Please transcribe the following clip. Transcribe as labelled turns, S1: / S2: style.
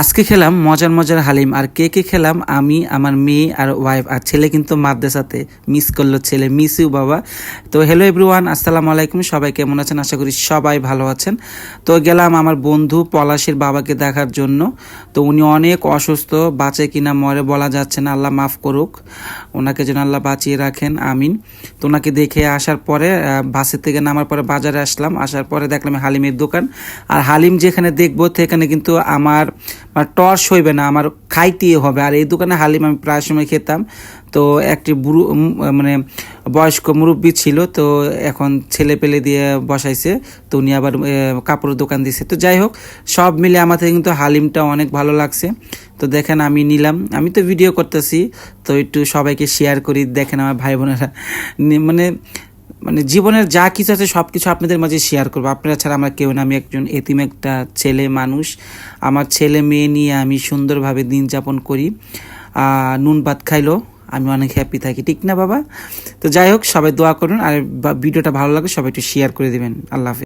S1: আজকে খেলাম মজার মজার হালিম। আর কে কে খেলাম? আমি, আমার মেয়ে আর ওয়াইফ। আর ছেলে কিন্তু মাদ্রাসাতে মিস করলো, ছেলে মিস ইউ বাবা। তো হ্যালো এভরিওয়ান, আসসালামু আলাইকুম। সবাই কেমন আছেন? আশা করি সবাই ভালো আছেন। তো গেলাম আমার বন্ধু পলাশের বাবাকে দেখার জন্য। তো উনি অনেক অসুস্থ, বাঁচে কিনা মরে বলা যাচ্ছে না, আল্লাহ মাফ করুক, ওনাকে যেন আল্লাহ বাঁচিয়ে রাখেন, আমিন। তো ওনাকে দেখে আসার পরে বাসের থেকে নামার পরে বাজারে আসলাম। আসার পরে দেখলাম হালিমের দোকান। আর হালিম যেখানে দেখবো সেখানে কিন্তু আমার টর্চ হইবে না, আমার খাইতেই হবে। আর এই দোকানে হালিম আমি প্রায় সময় খেতাম। তো একটি বুড়ো মানে বয়স্ক মুরব্বী ছিল, তো এখন ছেলে পেলে দিয়ে বসাইছে। তো উনি আবার কাপড়ের দোকান দিছে। তো যাই হোক, সব মিলে আমাদের কিন্তু হালিমটা অনেক ভালো লাগছে। তো দেখেন আমি নিলাম, আমি তো ভিডিও করতেছি, তো একটু সবাইকে শেয়ার করি। দেখেন আমার ভাই বোনেরা মানে মানে জীবনের যা কিছু আছে সব কিছু আপনাদের মাঝে শেয়ার করবো। আপনারা ছাড়া আমার কেউ না, আমি একজন এতিম একটা ছেলে মানুষ। আমার ছেলে মেয়ে নিয়ে আমি সুন্দরভাবে দিন যাপন করি। নুন ভাত খাইলো আমি অনেক হ্যাপি থাকি, ঠিক না বাবা? তো যাই হোক, সবাই দোয়া করুন। আর ভিডিওটা ভালো লাগে সবাই একটু শেয়ার করে দেবেন। আল্লাহ হাফেজ।